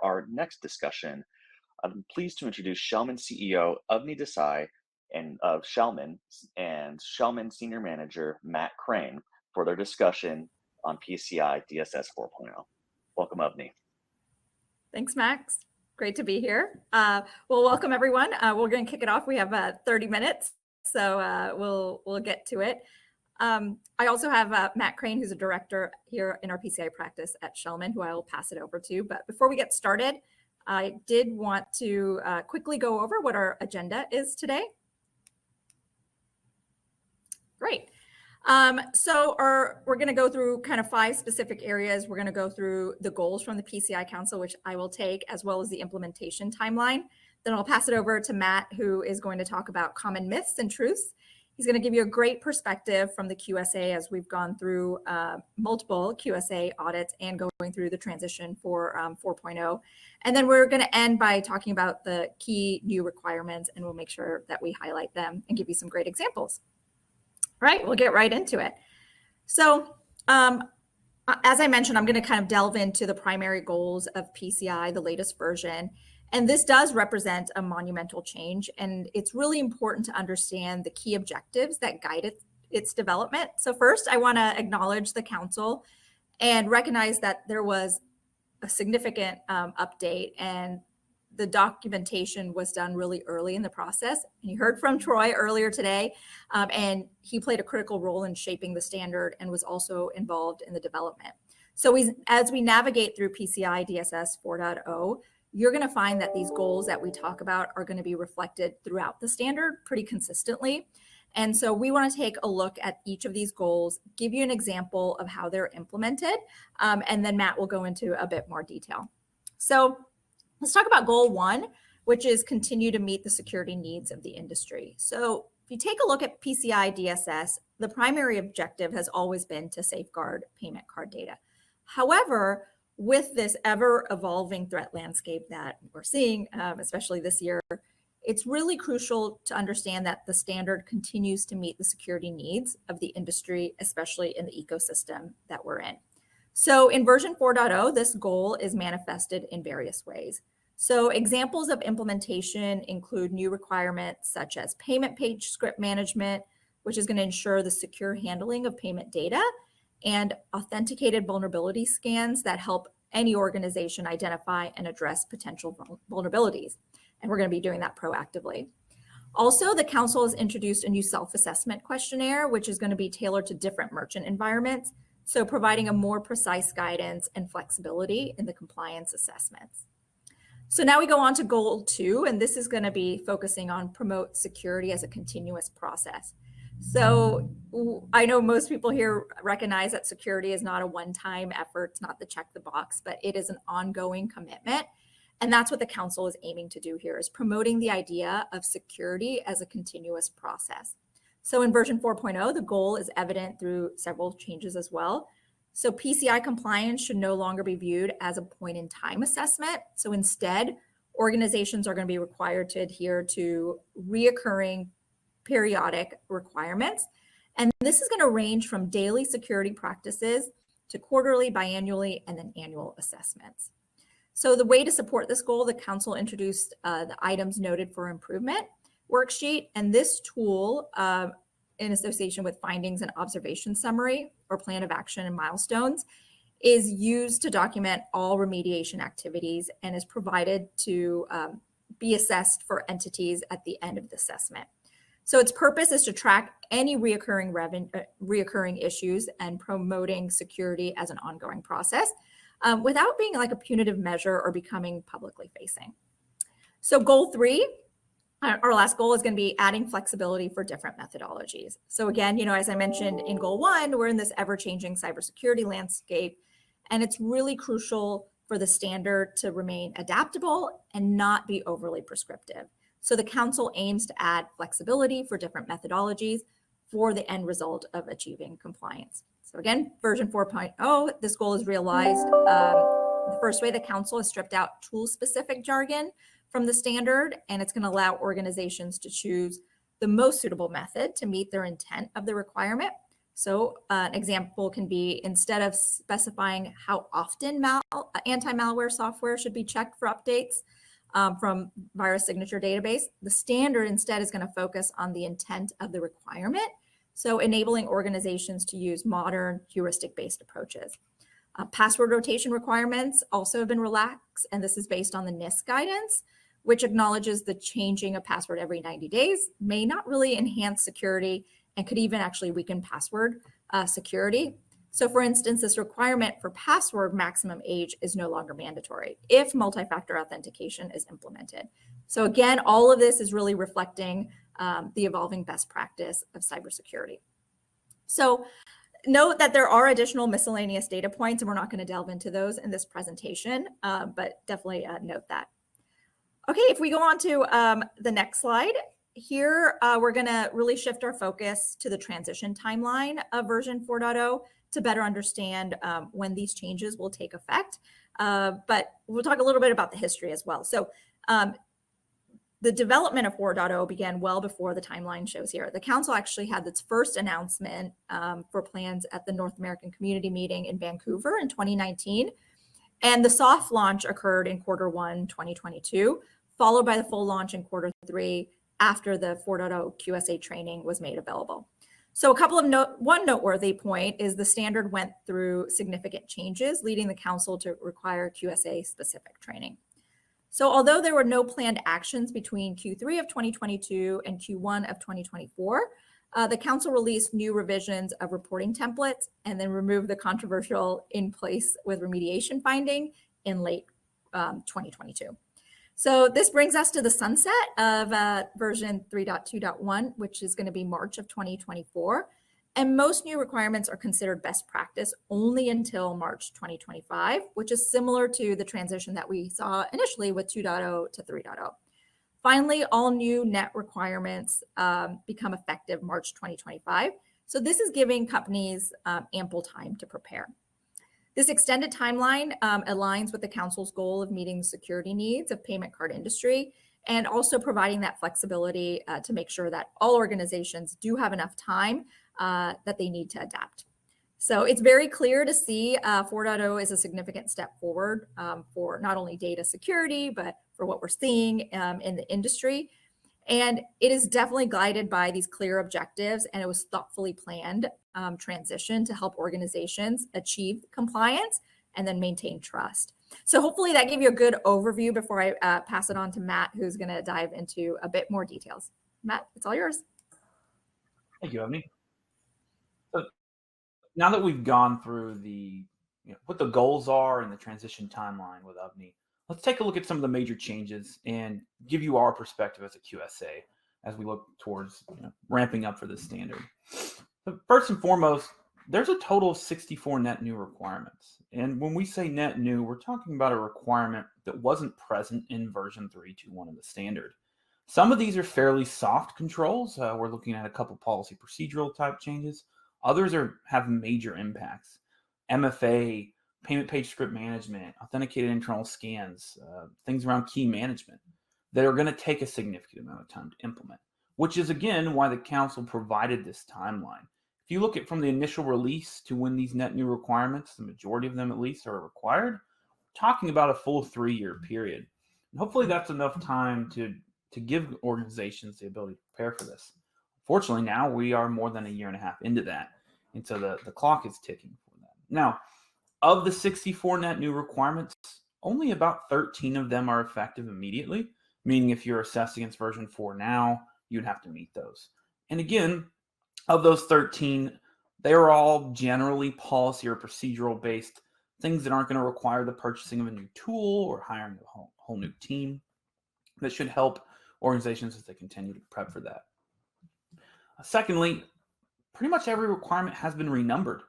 our next discussion, I'm pleased to introduce Schellman CEO Avani Desai and of Schellman and Schellman Senior Manager Matt Crane for their discussion on PCI DSS 4.0. Welcome, Avani. Thanks, Max. Great to be here. Well, welcome everyone. We're going to kick it off. We have 30 minutes, so we'll get to it. I also have Matt Crane, who's a director here in our PCI practice at Schellman, who I will pass it over to. But before we get started, I did want to quickly go over what our agenda is today. Great. So we're going to go through kind of 5 specific areas. We're going to go through the goals from the PCI Council, which I will take, as well as the implementation timeline. Then I'll pass it over to Matt, who is going to talk about common myths and truths. He's going to give you a great perspective from the QSA as we've gone through multiple QSA audits and going through the transition for 4.0. And then we're going to end by talking about the key new requirements, and we'll make sure that we highlight them and give you some great examples. All right, we'll get right into it. So as I mentioned, I'm going to kind of delve into the primary goals of PCI, the latest version. And this does represent a monumental change. And it's really important to understand the key objectives that guide its development. So first, I want to acknowledge the council and recognize that there was a significant update, and the documentation was done really early in the process. And you heard from Troy earlier today, and he played a critical role in shaping the standard and was also involved in the development. So as we navigate through PCI DSS 4.0, you're going to find that these goals that we talk about are going to be reflected throughout the standard pretty consistently. And so we want to take a look at each of these goals, give you an example of how they're implemented, and then Matt will go into a bit more detail. So let's talk about goal 1, which is continue to meet the security needs of the industry. So if you take a look at PCI DSS, the primary objective has always been to safeguard payment card data. However, with this ever-evolving threat landscape that we're seeing, especially this year, it's really crucial to understand that the standard continues to meet the security needs of the industry, especially in the ecosystem that we're in. So in version 4.0, this goal is manifested in various ways. So examples of implementation include new requirements such as payment page script management, which is going to ensure the secure handling of payment data, and authenticated vulnerability scans that help any organization identify and address potential vulnerabilities. And we're going to be doing that proactively. Also, the council has introduced a new self-assessment questionnaire, which is going to be tailored to different merchant environments, so providing a more precise guidance and flexibility in the compliance assessments. So now we go on to goal 2, and this is going to be focusing on promote security as a continuous process. So I know most people here recognize that security is not a one-time effort, it's not the check the box, but it is an ongoing commitment. And that's what the council is aiming to do here, is promoting the idea of security as a continuous process. So in version 4.0, the goal is evident through several changes as well. So PCI compliance should no longer be viewed as a point-in-time assessment. So instead, organizations are going to be required to adhere to reoccurring periodic requirements. And this is going to range from daily security practices to quarterly, biannually, and then annual assessments. So the way to support this goal, the council introduced the items noted for improvement worksheet, and this tool in association with findings and observation summary or plan of action and milestones is used to document all remediation activities and is provided to be assessed for entities at the end of the assessment. So its purpose is to track any reoccurring issues and promoting security as an ongoing process without being like a punitive measure or becoming publicly facing. So goal 3, our last goal, is going to be adding flexibility for different methodologies. So again, as I mentioned in goal 1, we're in this ever-changing cybersecurity landscape, and it's really crucial for the standard to remain adaptable and not be overly prescriptive. So the council aims to add flexibility for different methodologies for the end result of achieving compliance. So again, version 4.0, this goal is realized the first way. The council has stripped out tool-specific jargon from the standard, and it's going to allow organizations to choose the most suitable method to meet their intent of the requirement. So an example can be, instead of specifying how often anti-malware software should be checked for updates from virus signature database, the standard instead is going to focus on the intent of the requirement. So enabling organizations to use modern heuristic-based approaches. Password rotation requirements also have been relaxed, and this is based on the NIST guidance, which acknowledges the changing of password every 90 days may not really enhance security and could even actually weaken password security. So for instance, this requirement for password maximum age is no longer mandatory if multi-factor authentication is implemented. So again, all of this is really reflecting the evolving best practice of cybersecurity. So note that there are additional miscellaneous data points, and we're not going to delve into those in this presentation, but definitely note that. Okay, if we go on to the next slide, here we're going to really shift our focus to the transition timeline of version 4.0 to better understand when these changes will take effect. But we'll talk a little bit about the history as well. So the development of 4.0 began well before the timeline shows here. The council actually had its first announcement for plans at the North American Community Meeting in Vancouver in 2019. And the soft launch occurred in Q1 2022, followed by the full launch in Q3 after the 4.0 QSA training was made available. So one noteworthy point is the standard went through significant changes, leading the council to require QSA specific training. So although there were no planned actions between Q3 of 2022 and Q1 of 2024, the council released new revisions of reporting templates and then removed the controversial in place with remediation finding in late 2022. So this brings us to the sunset of version 3.2.1, which is going to be March of 2024. And most new requirements are considered best practice only until March 2025, which is similar to the transition that we saw initially with 2.0 to 3.0. Finally, all new net requirements become effective March 2025. So this is giving companies ample time to prepare. This extended timeline aligns with the council's goal of meeting the security needs of payment card industry and also providing that flexibility to make sure that all organizations do have enough time that they need to adapt. So it's very clear to see 4.0 is a significant step forward for not only data security, but for what we're seeing in the industry. And it is definitely guided by these clear objectives, and it was thoughtfully planned transition to help organizations achieve compliance and then maintain trust. So hopefully that gave you a good overview before I pass it on to Matt, who's going to dive into a bit more details. Matt, it's all yours. Thank you, Avani. So now that we've gone through what the goals are and the transition timeline with Avani, let's take a look at some of the major changes and give you our perspective as a QSA as we look towards ramping up for this standard. So first and foremost, there's a total of 64 net new requirements. And when we say net new, we're talking about a requirement that wasn't present in version 3.2.1 of the standard. Some of these are fairly soft controls. We're looking at a couple policy procedural type changes. Others have major impacts. MFA, payment page script management, authenticated internal scans, things around key management that are going to take a significant amount of time to implement, which is, again, why the council provided this timeline. If you look at from the initial release to when these net new requirements, the majority of them at least, are required, we're talking about a full 3-year period. And hopefully that's enough time to give organizations the ability to prepare for this. Fortunately, now we are more than a year and a half into that, and so the clock is ticking for that. Now, of the 64 net new requirements, only about 13 of them are effective immediately, meaning if you're assessed against version 4 now, you'd have to meet those. And again, of those 13, they're all generally policy or procedural based things that aren't going to require the purchasing of a new tool or hiring a whole new team. That should help organizations as they continue to prep for that. Secondly, pretty much every requirement has been renumbered.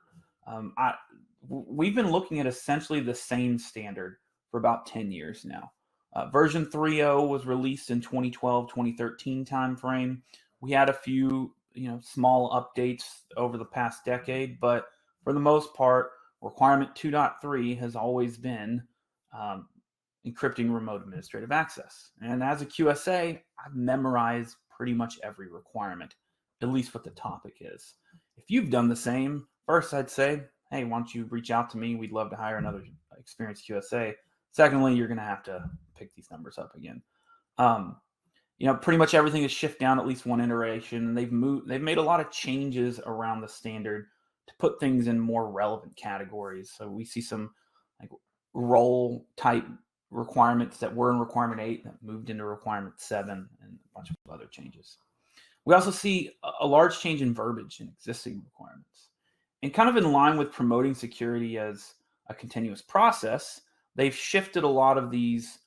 We've been looking at essentially the same standard for about 10 years now. Version 3.0 was released in 2012-2013 timeframe. We had a few small updates over the past decade, but for the most part, requirement 2.3 has always been encrypting remote administrative access. And as a QSA, I've memorized pretty much every requirement, at least what the topic is. If you've done the same, first I'd say, hey, why don't you reach out to me? We'd love to hire another experienced QSA. Secondly, you're going to have to pick these numbers up again. Pretty much everything is shift down at least one iteration. They've made a lot of changes around the standard to put things in more relevant categories. So we see some like role type requirements that were in requirement 8 that moved into requirement 7, and a bunch of other changes. We also see a large change in verbiage in existing requirements. And kind of in line with promoting security as a continuous process, they've shifted a lot of these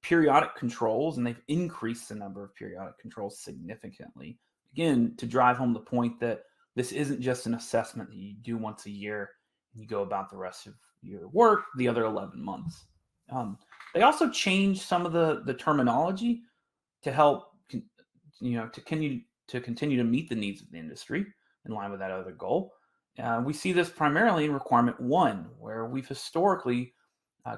periodic controls, and they've increased the number of periodic controls significantly. Again, to drive home the point that this isn't just an assessment that you do once a year and you go about the rest of your work the other 11 months. They also changed some of the terminology to help continue to meet the needs of the industry in line with that other goal. We see this primarily in requirement 1, where we've historically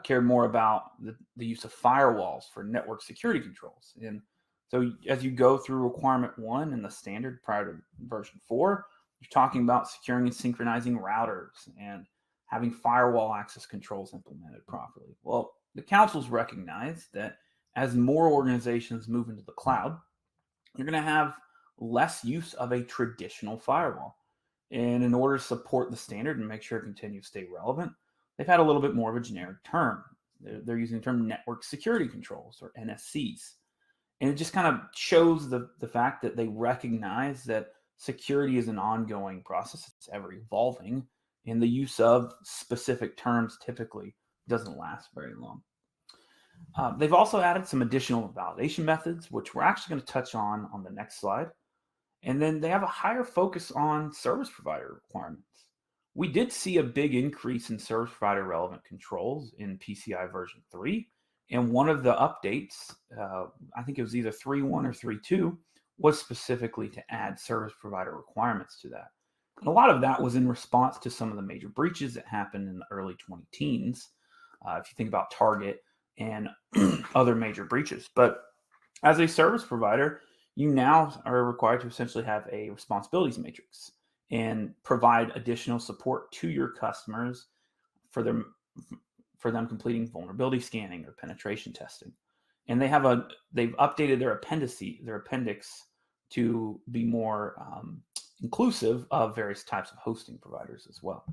cared more about the use of firewalls for network security controls. And so as you go through requirement 1 in the standard prior to version 4, you're talking about securing and synchronizing routers and having firewall access controls implemented properly. Well, the councils recognize that as more organizations move into the cloud, you're going to have less use of a traditional firewall. And in order to support the standard and make sure it continues to stay relevant, they've had a little bit more of a generic term. They're using the term network security controls, or NSCs. And it just kind of shows the fact that they recognize that security is an ongoing process. It's ever evolving, and the use of specific terms typically doesn't last very long. They've also added some additional validation methods, which we're actually going to touch on the next slide. And then they have a higher focus on service provider requirements. We did see a big increase in service provider relevant controls in PCI version 3. And one of the updates, I think it was either 3.1 or 3.2, was specifically to add service provider requirements to that. And a lot of that was in response to some of the major breaches that happened in the early 2010s. If you think about Target and other major breaches. But as a service provider, you now are required to essentially have a responsibilities matrix and provide additional support to your customers for them completing vulnerability scanning or penetration testing. And they've updated their appendix to be more inclusive of various types of hosting providers as well.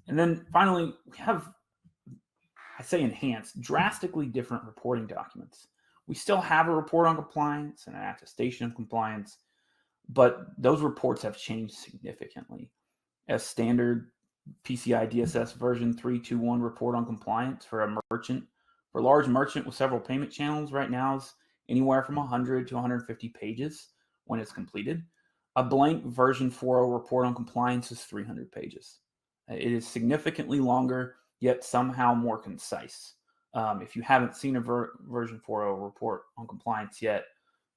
And then finally, we have, I say enhanced, drastically different reporting documents. We still have a report on compliance and an attestation of compliance, but those reports have changed significantly. As standard PCI DSS version 3.2.1 report on compliance for a large merchant with several payment channels right now is anywhere from 100 to 150 pages when it's completed. A blank version 4.0 report on compliance is 300 pages. It is significantly longer, yet somehow more concise. If you haven't seen a version 4.0 report on compliance yet,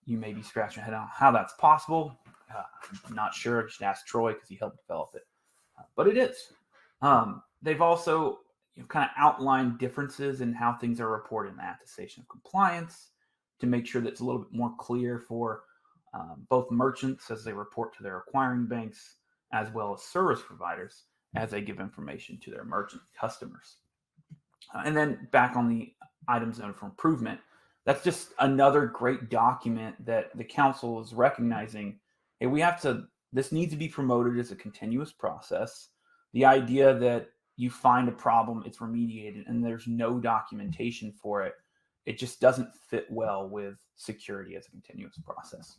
you may be scratching your head on how that's possible. I'm not sure. I should ask Troy because he helped develop it. But it is. They've also kind of outlined differences in how things are reported in the attestation of compliance to make sure that it's a little bit more clear for both merchants as they report to their acquiring banks, as well as service providers as they give information to their merchant customers. And then back on the items noted for improvement, that's just another great document that the council is recognizing. Hey, this needs to be promoted as a continuous process. The idea that you find a problem, it's remediated, and there's no documentation for it, it just doesn't fit well with security as a continuous process.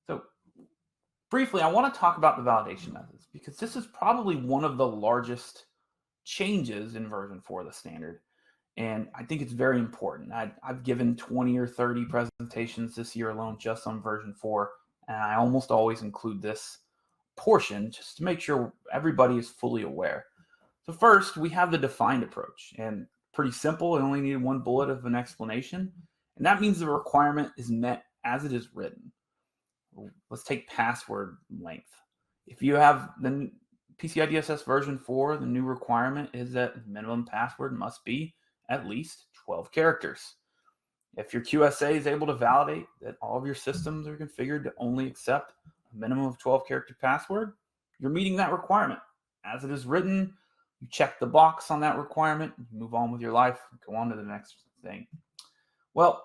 So briefly, I want to talk about the validation methods, because this is probably one of the largest changes in version 4 of the standard. And I think it's very important. I've given 20 or 30 presentations this year alone just on version 4, and I almost always include this portion just to make sure everybody is fully aware. So first, we have the defined approach, and pretty simple. It only needed one bullet of an explanation, and that means the requirement is met as it is written. Let's take password length. If you have the PCI DSS version 4, the new requirement is that minimum password must be at least 12 characters. If your QSA is able to validate that all of your systems are configured to only accept a minimum of 12-character password, you're meeting that requirement. As it is written, you check the box on that requirement, you move on with your life, go on to the next thing. Well,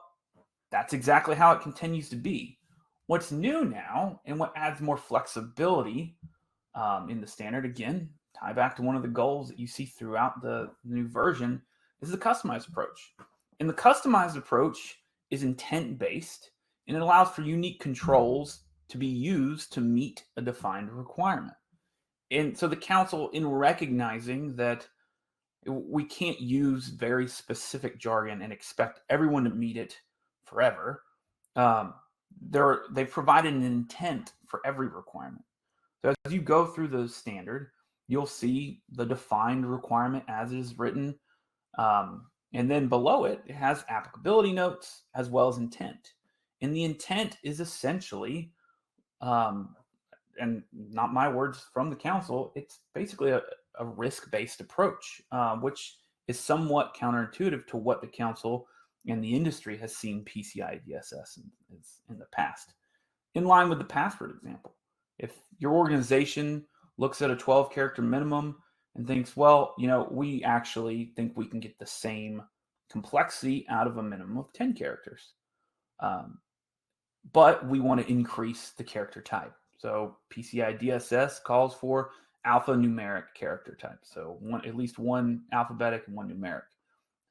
that's exactly how it continues to be. What's new now, and what adds more flexibility in the standard, again, tie back to one of the goals that you see throughout the new version, is the customized approach. And the customized approach is intent-based, and it allows for unique controls to be used to meet a defined requirement. And so the council, in recognizing that we can't use very specific jargon and expect everyone to meet it forever, they've provided an intent for every requirement. So as you go through the standard, you'll see the defined requirement as it is written. And then below it, it has applicability notes as well as intent. And the intent is essentially, and not my words, from the council, it's basically a risk-based approach, which is somewhat counterintuitive to what the council and the industry has seen PCI DSS in the past. In line with the password example, if your organization looks at a 12-character minimum and thinks, well, we actually think we can get the same complexity out of a minimum of 10 characters, but we want to increase the character type. So PCI DSS calls for alphanumeric character types. So at least one alphabetic and one numeric.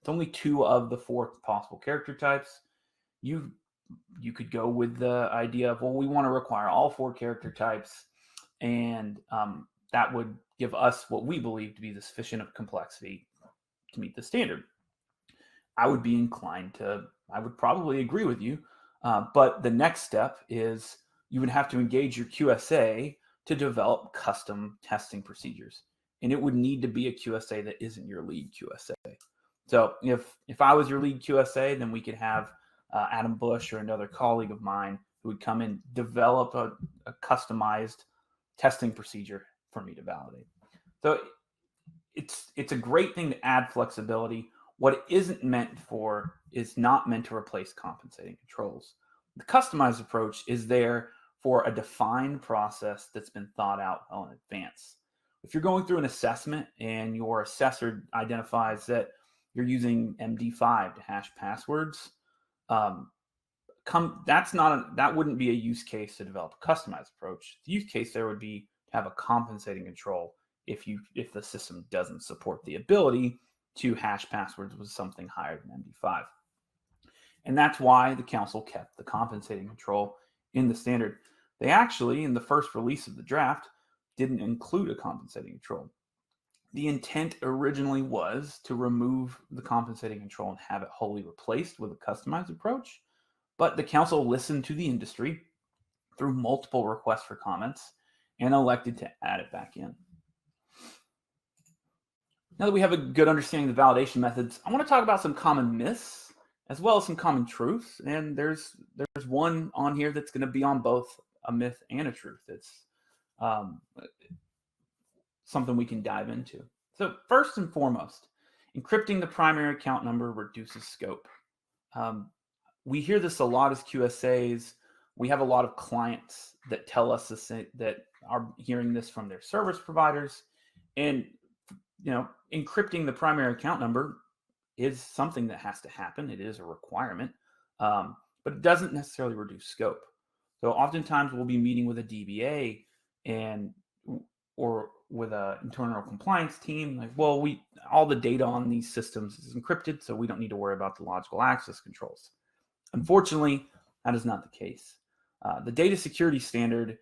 It's only 2 of the 4 possible character types. You could go with the idea of, well, we want to require all 4 character types, and that would give us what we believe to be the sufficient of complexity to meet the standard. I would probably agree with you, but the next step is you would have to engage your QSA to develop custom testing procedures. And it would need to be a QSA that isn't your lead QSA. So if I was your lead QSA, then we could have Adam Bush or another colleague of mine who would come and develop a customized testing procedure for me to validate. So it's a great thing to add flexibility. What it isn't meant for is not meant to replace compensating controls. The customized approach is there for a defined process that's been thought out well in advance. If you're going through an assessment and your assessor identifies that you're using MD5 to hash passwords, that wouldn't be a use case to develop a customized approach. The use case there would be to have a compensating control if the system doesn't support the ability to hash passwords with something higher than MD5. And that's why the council kept the compensating control in the standard. They actually, in the first release of the draft, didn't include a compensating control. The intent originally was to remove the compensating control and have it wholly replaced with a customized approach, but the council listened to the industry through multiple requests for comments and elected to add it back in. Now that we have a good understanding of the validation methods, I want to talk about some common myths as well as some common truths. And there's one on here that's going to be on both a myth and a truth. It's something we can dive into. So first and foremost, encrypting the primary account number reduces scope. We hear this a lot as QSAs. We have a lot of clients that tell us that are hearing this from their service providers. And encrypting the primary account number is something that has to happen. It is a requirement, but it doesn't necessarily reduce scope. So oftentimes we'll be meeting with a DBA or with an internal compliance team, like, well, all the data on these systems is encrypted, so we don't need to worry about the logical access controls. Unfortunately, that is not the case. The data security standard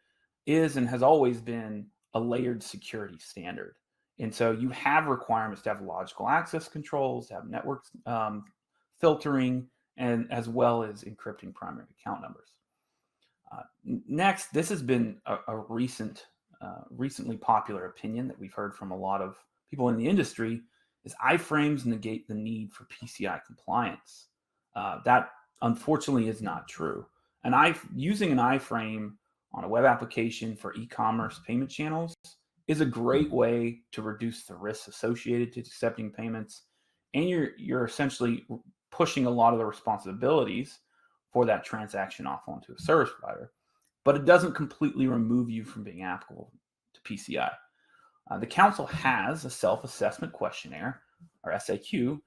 is and has always been a layered security standard. And so you have requirements to have logical access controls, to have network filtering, and as well as encrypting primary account numbers. Next, this has been a recently popular opinion that we've heard from a lot of people in the industry, is iframes negate the need for PCI compliance. That unfortunately is not true. Using an iframe on a web application for e-commerce payment channels is a great way to reduce the risks associated to accepting payments, and you're essentially pushing a lot of the responsibilities for that transaction off onto a service provider. but it doesn't completely remove you from being applicable to PCI. The council has a self-assessment questionnaire, or SAQ,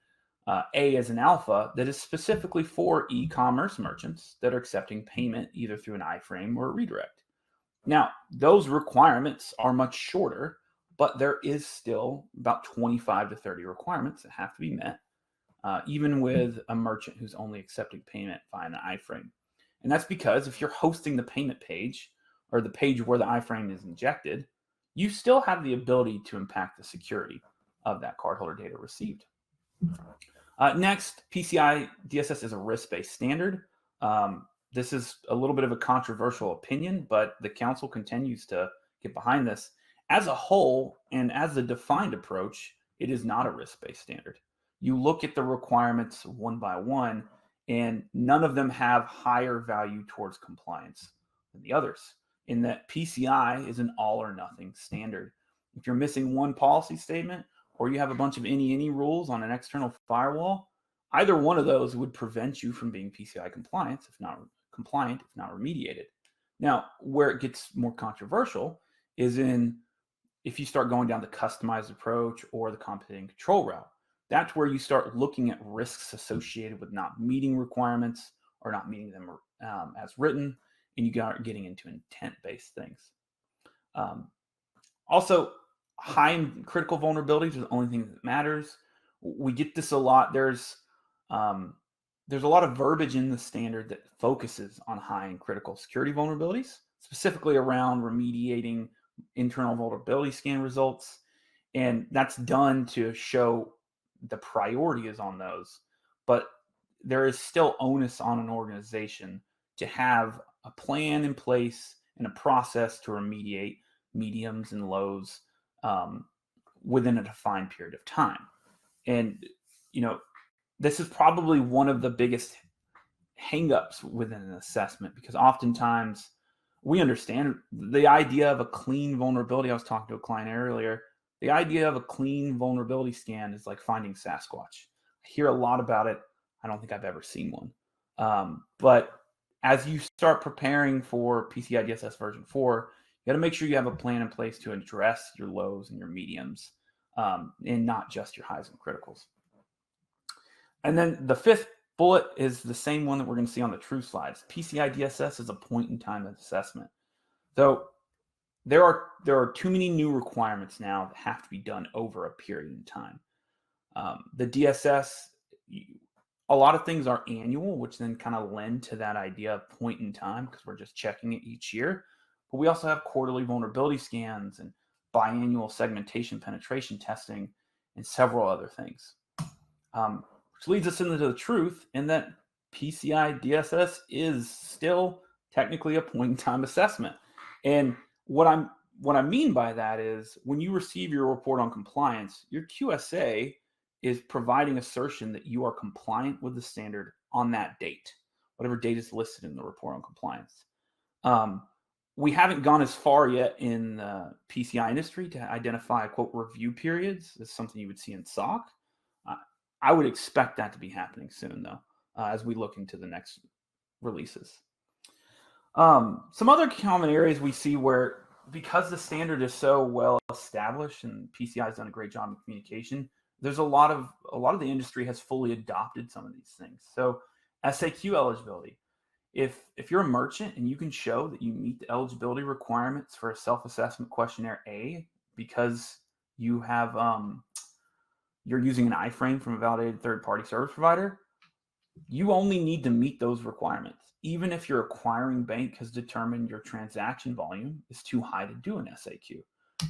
A as an alpha, that is specifically for e-commerce merchants that are accepting payment either through an iframe or a redirect. Now, those requirements are much shorter, but there is still about 25 to 30 requirements that have to be met, even with a merchant who's only accepting payment via an iframe. And that's because if you're hosting the payment page or the page where the iframe is injected, you still have the ability to impact the security of that cardholder data received. Next, PCI DSS is a risk-based standard. This is a little bit of a controversial opinion, but the council continues to get behind this. As a whole, and as a defined approach, it is not a risk-based standard. You look at the requirements one by one, and none of them have higher value towards compliance than the others, in that PCI is an all or nothing standard. If you're missing one policy statement, or you have a bunch of any rules on an external firewall, either one of those would prevent you from being PCI compliant, if not remediated. Now, where it gets more controversial is if you start going down the customized approach or the competent control route. That's where you start looking at risks associated with not meeting requirements or not meeting them as written, and you start getting into intent-based things. Also, high and critical vulnerabilities are the only thing that matters. We get this a lot. There's a lot of verbiage in the standard that focuses on high and critical security vulnerabilities, specifically around remediating internal vulnerability scan results. And that's done to show the priority is on those. But there is still onus on an organization to have a plan in place and a process to remediate mediums and lows within a defined period of time. And, this is probably one of the biggest hangups within an assessment, because oftentimes we understand the idea of a clean vulnerability. I was talking to a client earlier. The idea of a clean vulnerability scan is like finding Sasquatch. I hear a lot about it. I don't think I've ever seen one. But as you start preparing for PCI DSS version 4, you got to make sure you have a plan in place to address your lows and your mediums, and not just your highs and criticals. And then the fifth bullet is the same one that we're going to see on the true slides. PCI DSS is a point-in-time assessment. So there are too many new requirements now that have to be done over a period in time. The DSS, a lot of things are annual, which then kind of lend to that idea of point in time, because we're just checking it each year. But we also have quarterly vulnerability scans and biannual segmentation penetration testing and several other things. Which leads us into the truth in that PCI DSS is still technically a point-in-time assessment. And what I mean by that is when you receive your report on compliance, your QSA is providing assertion that you are compliant with the standard on that date, whatever date is listed in the report on compliance. We haven't gone as far yet in the PCI industry to identify, quote, review periods. That's something you would see in SOC. I would expect that to be happening soon, though, as we look into the next releases. Some other common areas we see where, because the standard is so well established and PCI has done a great job in communication, there's a lot of the industry has fully adopted some of these things. So SAQ eligibility. If you're a merchant and you can show that you meet the eligibility requirements for a self-assessment questionnaire A because you have you're using an iframe from a validated third-party service provider, you only need to meet those requirements. Even if your acquiring bank has determined your transaction volume is too high to do an SAQ.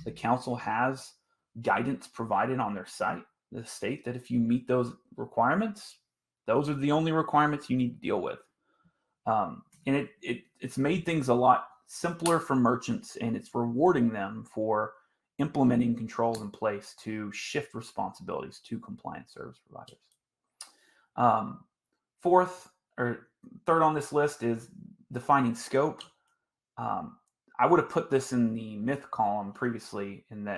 The council has guidance provided on their site that state that if you meet those requirements, those are the only requirements you need to deal with. And it's made things a lot simpler for merchants, and it's rewarding them for implementing controls in place to shift responsibilities to compliance service providers. Third on this list is defining scope. I would have put this in the myth column previously and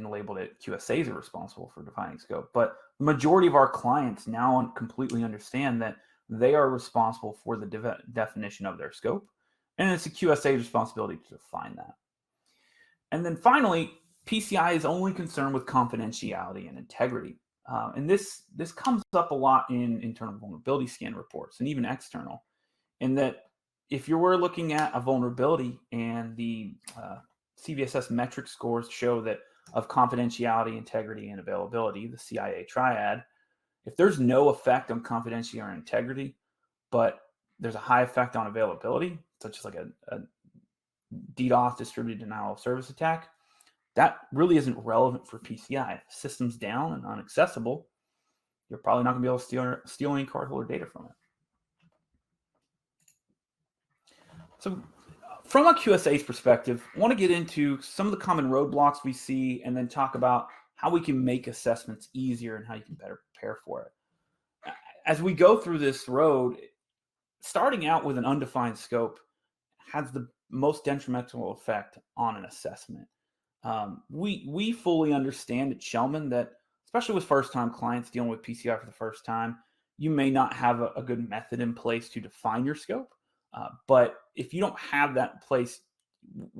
labeled it QSAs are responsible for defining scope. But the majority of our clients now completely understand that they are responsible for the definition of their scope, And it's a QSA's responsibility to define that. And then finally, PCI is only concerned with confidentiality and integrity. And this comes up a lot in internal vulnerability scan reports and even external, in that if you were looking at a vulnerability and the CVSS metric scores show that of confidentiality, integrity, and availability, the CIA triad, if there's no effect on confidentiality or integrity, but there's a high effect on availability, such as like a DDoS, distributed denial of service attack, that really isn't relevant for PCI. If the system's down and unaccessible, you're probably not going to be able to steal any cardholder data from it. So from a QSA's perspective, I want to get into some of the common roadblocks we see and then talk about how we can make assessments easier and how you can better prepare for it. As we go through this road, starting out with an undefined scope has the most detrimental effect on an assessment. We fully understand at Schellman that, especially with first-time clients dealing with PCI for the first time, you may not have a good method in place to define your scope. But if you don't have that in place,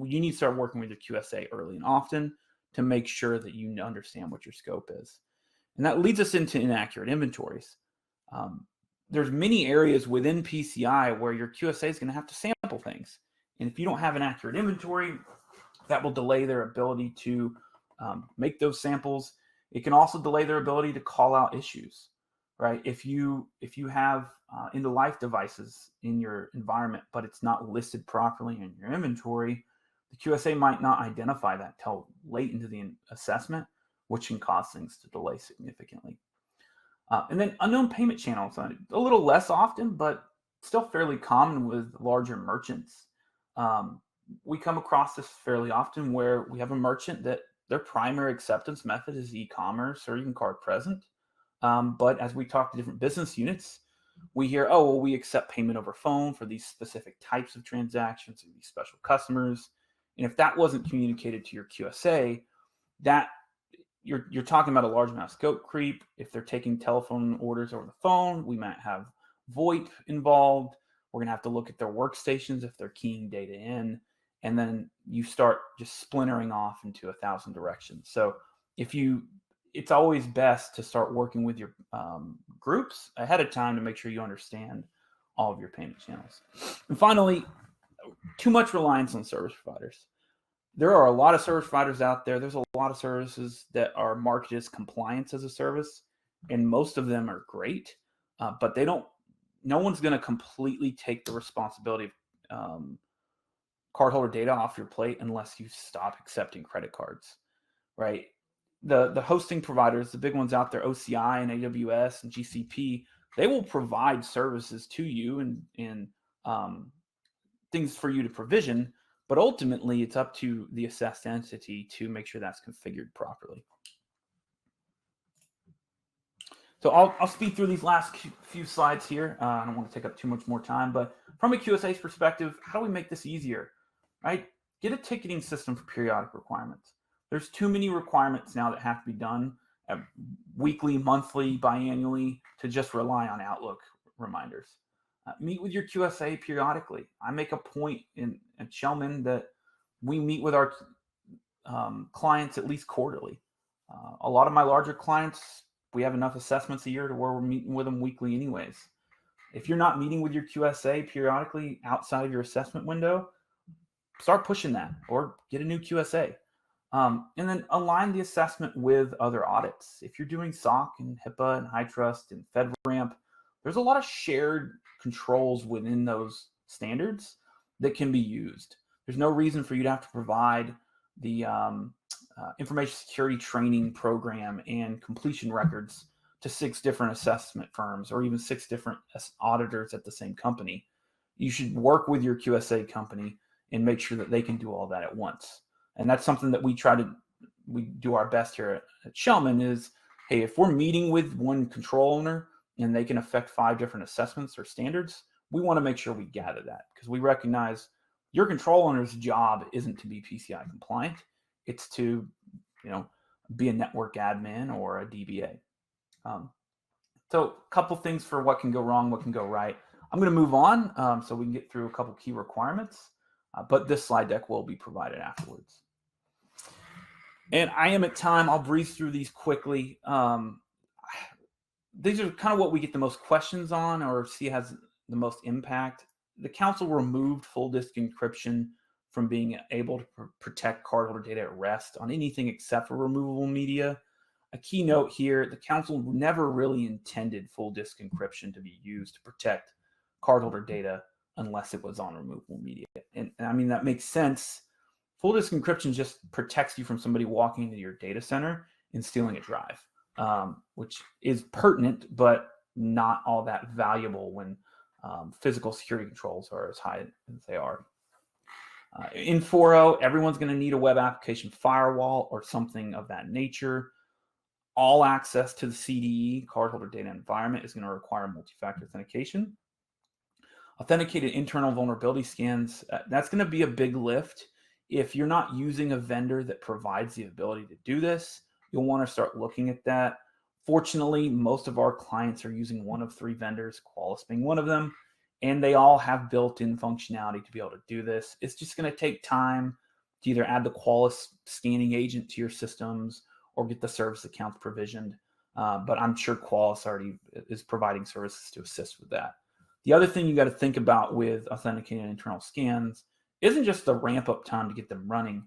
you need to start working with your QSA early and often to make sure that you understand what your scope is. And that leads us into inaccurate inventories. There's many areas within PCI where your QSA is going to have to sample things. And if you don't have an accurate inventory, that will delay their ability to make those samples. It can also delay their ability to call out issues, right? If you have end-of-life devices in your environment, but it's not listed properly in your inventory, the QSA might not identify that till late into the assessment, which can cause things to delay significantly. And then unknown payment channels, a little less often, but still fairly common with larger merchants. We come across this fairly often where we have a merchant that their primary acceptance method is e-commerce or even card present. But as we talk to different business units, we hear, oh, well, we accept payment over phone for these specific types of transactions and these special customers. And if that wasn't communicated to your QSA, that you're talking about a large amount of scope creep. If they're taking telephone orders over the phone, we might have VoIP involved. We're going to have to look at their workstations if they're keying data in. And then you start just splintering off into 1,000 directions. So it's always best to start working with your groups ahead of time to make sure you understand all of your payment channels. And finally, too much reliance on service providers. There are a lot of service providers out there. There's a lot of services that are marketed as compliance as a service, and most of them are great, but no one's going to completely take the responsibility of cardholder data off your plate unless you stop accepting credit cards, right? The hosting providers, the big ones out there, OCI and AWS and GCP, they will provide services to you and things for you to provision, but ultimately it's up to the assessed entity to make sure that's configured properly. So I'll speed through these last few slides here. I don't want to take up too much more time, but from a QSA's perspective, how do we make this easier, right? Get a ticketing system for periodic requirements. There's too many requirements now that have to be done weekly, monthly, biannually to just rely on Outlook reminders. Meet with your QSA periodically. I make a point at Schellman that we meet with our clients at least quarterly. A lot of my larger clients, we have enough assessments a year to where we're meeting with them weekly anyways. If you're not meeting with your QSA periodically outside of your assessment window, start pushing that or get a new QSA. And then align the assessment with other audits. If you're doing SOC and HIPAA and HITRUST and FedRAMP, there's a lot of shared controls within those standards that can be used. There's no reason for you to have to provide the information security training program and completion records to 6 different assessment firms or even 6 different auditors at the same company. You should work with your QSA company and make sure that they can do all that at once. And that's something that we do our best here at Schellman is, hey, if we're meeting with one control owner and they can affect 5 different assessments or standards, we want to make sure we gather that because we recognize your control owner's job isn't to be PCI compliant. It's to, be a network admin or a DBA. So a couple things for what can go wrong, what can go right. I'm going to move on so we can get through a couple key requirements, but this slide deck will be provided afterwards. And I am at time. I'll breeze through these quickly. These are kind of what we get the most questions on or see has the most impact. The council removed full disk encryption from being able to protect cardholder data at rest on anything except for removable media. A key note here, the council never really intended full disk encryption to be used to protect cardholder data unless it was on removable media. And I mean, that makes sense. Full disk encryption just protects you from somebody walking into your data center and stealing a drive, which is pertinent, but not all that valuable when physical security controls are as high as they are. In 4.0, everyone's going to need a web application firewall or something of that nature. All access to the CDE, cardholder data environment, is going to require multi-factor authentication. Authenticated internal vulnerability scans, that's going to be a big lift. If you're not using a vendor that provides the ability to do this, you'll want to start looking at that. Fortunately, most of our clients are using one of 3 vendors, Qualys being one of them, and they all have built-in functionality to be able to do this. It's just going to take time to either add the Qualys scanning agent to your systems or get the service accounts provisioned. But I'm sure Qualys already is providing services to assist with that. The other thing you got to think about with authenticated internal scans isn't just the ramp-up time to get them running.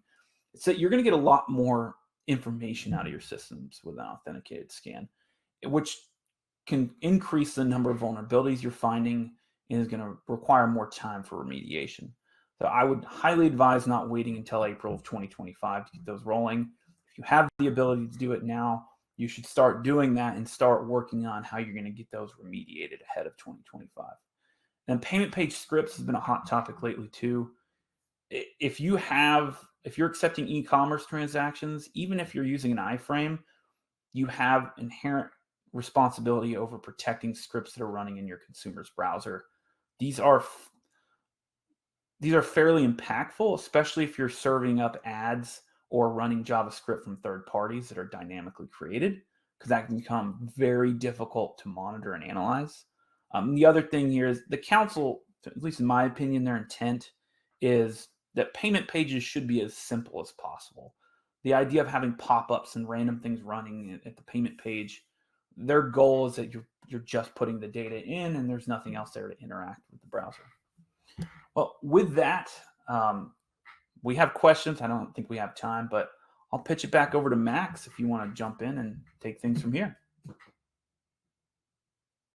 It's that you're going to get a lot more information out of your systems with an authenticated scan, which can increase the number of vulnerabilities you're finding and is going to require more time for remediation. So I would highly advise not waiting until April of 2025 to get those rolling. If you have the ability to do it now, you should start doing that and start working on how you're going to get those remediated ahead of 2025. And payment page scripts has been a hot topic lately too. If you're accepting e-commerce transactions, even if you're using an iframe, you have inherent responsibility over protecting scripts that are running in your consumer's browser. These are fairly impactful, especially if you're serving up ads or running JavaScript from third parties that are dynamically created, because that can become very difficult to monitor and analyze. The other thing here is the council, at least in my opinion, their intent is that payment pages should be as simple as possible. The idea of having pop-ups and random things running at the payment page, their goal is that you're just putting the data in and there's nothing else there to interact with the browser. Well, with that, we have questions. I don't think we have time, but I'll pitch it back over to Max if you want to jump in and take things from here.